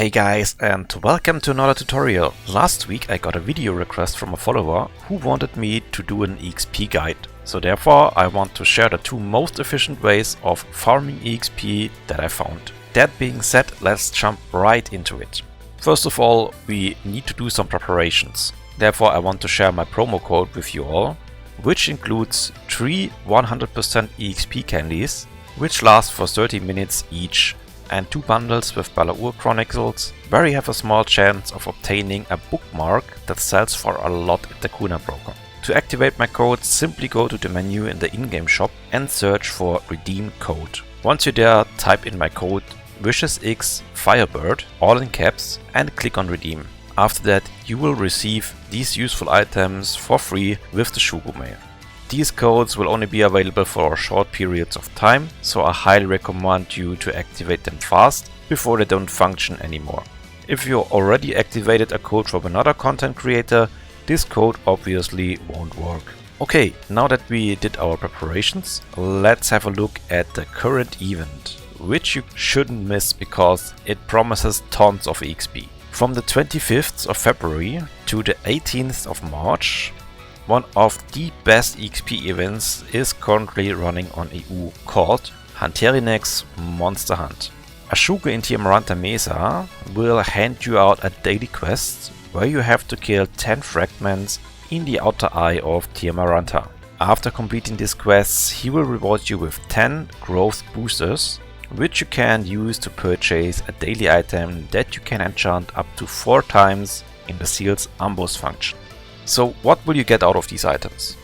Hey guys, and welcome to another tutorial. Last week I got a video request from a follower who wanted me to do an EXP guide. So therefore I want to share the two most efficient ways of farming EXP that I found. That being said, let's jump right into it. First of all, we need to do some preparations. Therefore I want to share my promo code with you all, which includes 3 100% EXP candies, which last for 30 minutes each, and 2 bundles with Bala'ur Chronicles, where you have a small chance of obtaining a bookmark that sells for a lot at the Kuna broker. To activate my code, simply go to the menu in the in-game shop and search for redeem code. Once you're there, type in my code WishesX Firebird, all in caps, and click on redeem. After that, you will receive these useful items for free with the Shugo mail. These codes will only be available for short periods of time, so I highly recommend you to activate them fast before they don't function anymore. If you already activated a code from another content creator, this code obviously won't work. Okay, now that we did our preparations, let's have a look at the current event, which you shouldn't miss because it promises tons of EXP. From the 25th of February to the 18th of March, one of the best EXP events is currently running on EU called Hunterinex Monster Hunt. A Shugo in Tiermaranta Mesa will hand you out a daily quest where you have to kill 10 fragments in the outer eye of Tiermaranta. After completing this quest, he will reward you with 10 growth boosters, which you can use to purchase a daily item that you can enchant up to 4 times in the seal's ambush function. So what will you get out of these items?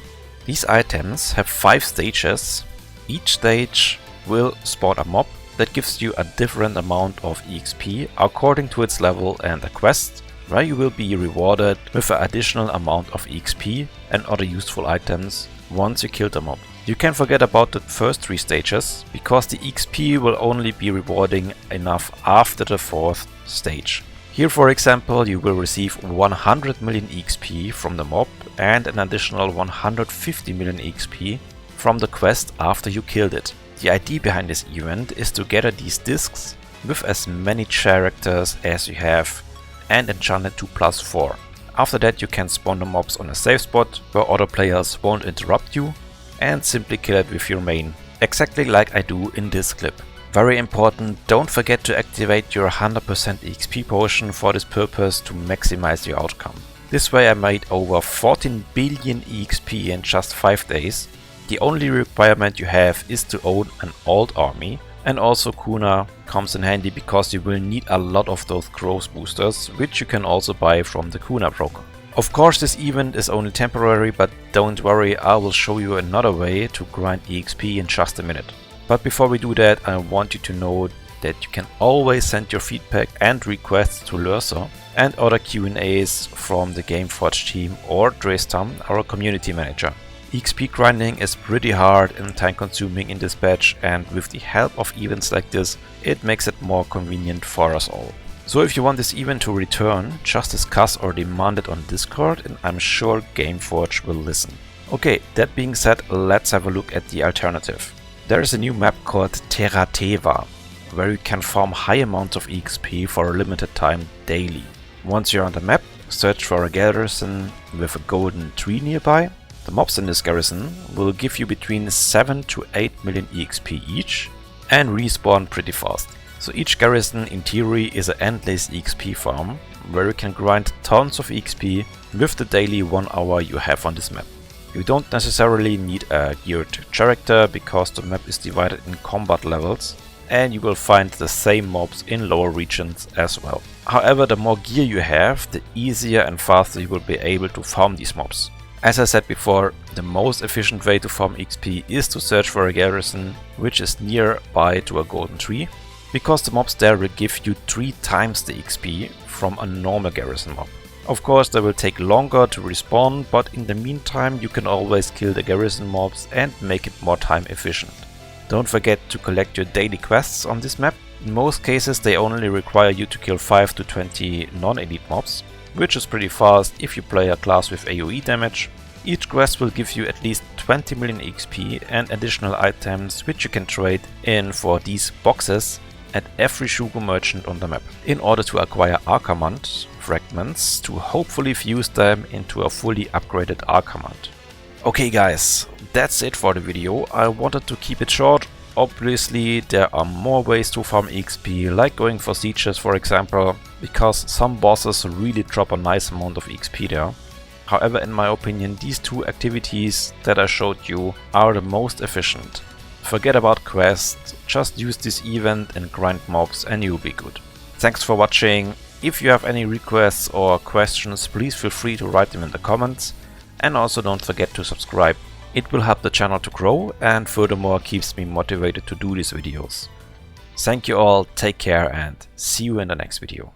These items have 5 stages. Each stage will spawn a mob that gives you a different amount of EXP according to its level and a quest, where you will be rewarded with an additional amount of EXP and other useful items once you kill the mob. You can forget about the first 3 stages, because the EXP will only be rewarding enough after the 4th stage. Here, for example, you will receive 100 million EXP from the mob and an additional 150 million EXP from the quest after you killed it. The idea behind this event is to gather these discs with as many characters as you have and enchant it to +4. After that, you can spawn the mobs on a safe spot where other players won't interrupt you and simply kill it with your main, exactly like I do in this clip. Very important, don't forget to activate your 100% EXP potion for this purpose to maximize your outcome. This way I made over 14 billion EXP in just 5 days. The only requirement you have is to own an old army, and also Kuna comes in handy because you will need a lot of those growth boosters, which you can also buy from the Kuna broker. Of course, this event is only temporary, but don't worry, I will show you another way to grind EXP in just a minute. But before we do that, I want you to know that you can always send your feedback and requests to Lursa and other Q&As from the Gameforge team or Drestam, our community manager. EXP grinding is pretty hard and time consuming in this batch, and with the help of events like this, it makes it more convenient for us all. So if you want this event to return, just discuss or demand it on Discord, and I'm sure Gameforge will listen. Okay, that being said, let's have a look at the alternative. There is a new map called Terra Teva, where you can farm high amounts of EXP for a limited time daily. Once you're on the map, search for a garrison with a golden tree nearby. The mobs in this garrison will give you between 7 to 8 million EXP each and respawn pretty fast. So each garrison in theory is an endless EXP farm, where you can grind tons of EXP with the daily 1 hour you have on this map. You don't necessarily need a geared character because the map is divided in combat levels and you will find the same mobs in lower regions as well. However, the more gear you have, the easier and faster you will be able to farm these mobs. As I said before, the most efficient way to farm XP is to search for a garrison which is nearby to a golden tree, because the mobs there will give you 3 times the XP from a normal garrison mob. Of course, they will take longer to respawn, but in the meantime you can always kill the garrison mobs and make it more time efficient. Don't forget to collect your daily quests on this map. In most cases they only require you to kill 5 to 20 non-elite mobs, which is pretty fast if you play a class with AoE damage. Each quest will give you at least 20 million XP and additional items which you can trade in for these boxes at every Shugo merchant on the map in order to acquire Arcamant fragments to hopefully fuse them into a fully upgraded Arcamant. Okay guys, that's it for the video. I wanted to keep it short. Obviously there are more ways to farm XP, like going for sieges for example, because some bosses really drop a nice amount of XP there. However, in my opinion, these two activities that I showed you are the most efficient. Forget about quests, just use this event and grind mobs and you'll be good. Thanks for watching. If you have any requests or questions, please feel free to write them in the comments. And also don't forget to subscribe. It will help the channel to grow and furthermore keeps me motivated to do these videos. Thank you all, take care and see you in the next video.